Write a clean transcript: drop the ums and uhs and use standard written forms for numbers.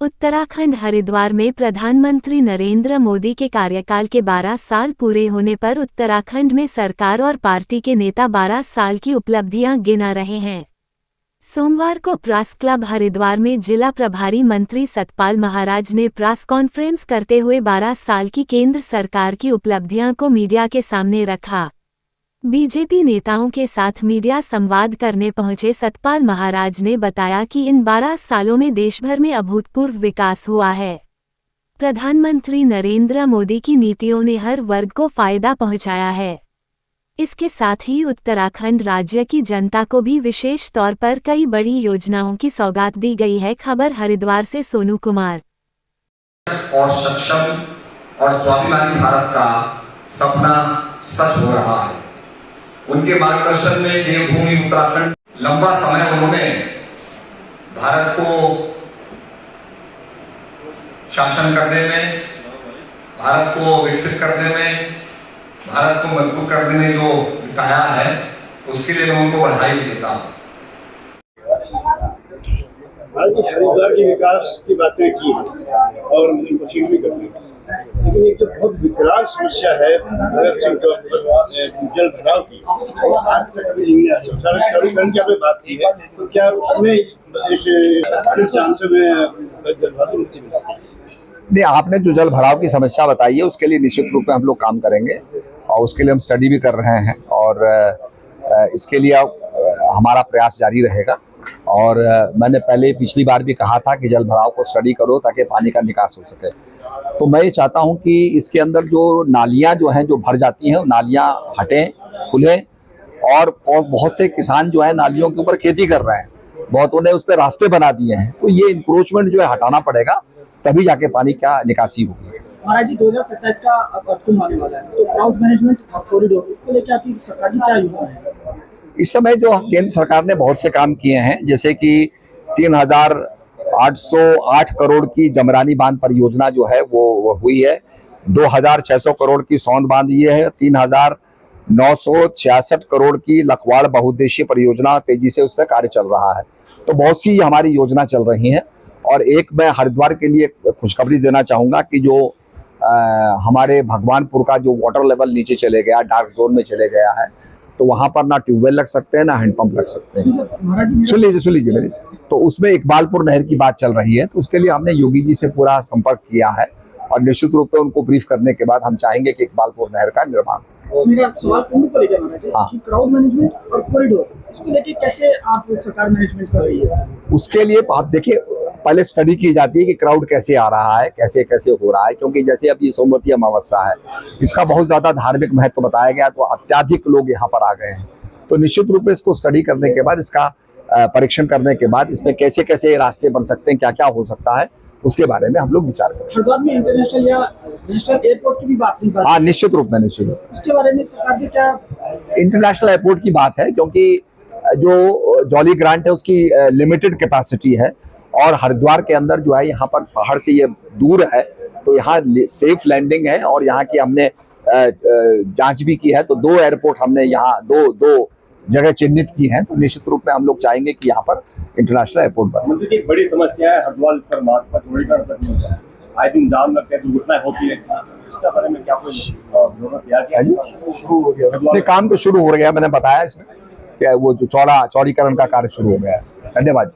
उत्तराखंड हरिद्वार में प्रधानमंत्री नरेंद्र मोदी के कार्यकाल के 12 साल पूरे होने पर उत्तराखंड में सरकार और पार्टी के नेता 12 साल की उपलब्धियां गिना रहे हैं। सोमवार को प्रेस क्लब हरिद्वार में जिला प्रभारी मंत्री सतपाल महाराज ने प्रेस कॉन्फ्रेंस करते हुए 12 साल की केंद्र सरकार की उपलब्धियां को मीडिया के सामने रखा। बीजेपी नेताओं के साथ मीडिया संवाद करने पहुंचे सतपाल महाराज ने बताया कि इन 12 सालों में देशभर में अभूतपूर्व विकास हुआ है। प्रधानमंत्री नरेंद्र मोदी की नीतियों ने हर वर्ग को फायदा पहुंचाया है। इसके साथ ही उत्तराखंड राज्य की जनता को भी विशेष तौर पर कई बड़ी योजनाओं की सौगात दी गई है। खबर हरिद्वार से सोनू कुमार। और सक्षम और स्वाभिमानी भारत का सपना सच हो रहा है। उनके मार्गदर्शन में देवभूमि उत्तराखंड लंबा समय उन्होंने भारत को शासन करने में, भारत को विकसित करने में, भारत को मजबूत करने में जो बिताया है, उसके लिए मैं उनको बधाई देता हूं। हरिद्वार के विकास की बातें की और मुझे कोशिश भी करनी है, लेकिन एक जो बहुत विकराल समस्या है जल भराव की, आज तक अभी नहीं है। शहरीकरण की आपने बात की है, तो क्या उसमें इस जल भराव मुक्ति मिलती है? नहीं, आपने जो जल भराव की समस्या बताई है उसके लिए निश्चित रूप में हम लोग काम करेंगे और उसके लिए हम स्टडी भी कर रहे हैं और इसके लिए हमारा प्रयास जारी रहेगा। और मैंने पहले पिछली बार भी कहा था कि जल भराव को स्टडी करो ताकि पानी का निकास हो सके। तो मैं ये चाहता हूं कि इसके अंदर जो नालियां जो हैं जो भर जाती हैं, नालियां हटें, खुलें और बहुत से किसान जो है नालियों के ऊपर खेती कर रहे हैं, बहुतों ने उस पर रास्ते बना दिए हैं। तो ये इंक्रोचमेंट जो है हटाना पड़ेगा, तभी जाके पानी का निकासी होगी। महाराज जी, 2027 का आउटकम आने वाला है, तो क्राउड मैनेजमेंट और कॉरिडोर, उसको लेकर आपकी सरकार की क्या योजना है? इस समय जो केंद्र सरकार ने बहुत से काम किए हैं, जैसे कि 3,808 करोड़ की जमरानी बांध परियोजना जो है वो हुई है, 2,600 करोड़ की सौंद बांध ये है, 3,966 करोड़ की लखवाड़ बहुउद्देशीय परियोजना तेजी से उस पर कार्य चल रहा है। तो बहुत सी हमारी योजना चल रही हैं। और एक मैं हरिद्वार के लिए खुशखबरी देना चाहूँगा कि जो हमारे भगवानपुर का जो वाटर लेवल नीचे चले गया, डार्क जोन में चले गया है, तो वहाँ पर ना ट्यूबवेल लग सकते हैं ना हैंडपंप लग सकते हैं। सुन लीजिए मेरे, तो उसमें इकबालपुर नहर की बात चल रही है, तो उसके लिए हमने योगी जी से पूरा संपर्क किया है और निश्चित रूप से उनको ब्रीफ करने के बाद हम चाहेंगे कि इकबालपुर नहर का निर्माण। मेरा सवाल को लेकर महाराज कि क्राउड मैनेजमेंट और कॉरिडोर, उसको लेकर कैसे आप सरकार मैनेजमेंट कर रही है? उसके लिए आप देखिए, पहले स्टडी की जाती है कि क्राउड कैसे आ रहा है, कैसे कैसे हो रहा है, क्योंकि जैसे अब ये सोमवती अमावस्या है, इसका बहुत ज्यादा धार्मिक महत्व बताया गया, तो अत्याधिक लोग यहाँ पर आ गए हैं। तो निश्चित रूप से इसको स्टडी करने के बाद, इसका परीक्षण करने के बाद इसमें कैसे कैसे रास्ते बन सकते हैं, क्या क्या हो सकता है, उसके बारे में हम लोग विचार करें। हरिद्वार में इंटरनेशनल या नेशनल एयरपोर्ट की भी बात नहीं? हाँ, निश्चित रूप में उसके बारे में सरकार की क्या? इंटरनेशनल एयरपोर्ट की बात है, क्योंकि जो जॉली ग्रांट है उसकी लिमिटेड कैपेसिटी है और हरिद्वार के अंदर जो है, यहाँ पर पहाड़ से ये दूर है, तो यहाँ सेफ लैंडिंग है और यहाँ की हमने जांच भी की है। तो 2 एयरपोर्ट हमने यहाँ दो जगह चिन्हित की हैं, तो निश्चित रूप में हम लोग चाहेंगे कि यहाँ पर इंटरनेशनल एयरपोर्ट बने। एक बड़ी समस्या है हरिद्वार मार्ग पर चौड़ीकरण तक नहीं है, आए दिन जाम लगते हैं, दुर्घटनाएं होती है, इसका बारे में क्या कोई तैयार किया? शुरू हो गया काम, तो शुरू हो गया, मैंने बताया इसमें कि वो जो चौड़ीकरण का कार्य शुरू हो गया है। धन्यवाद।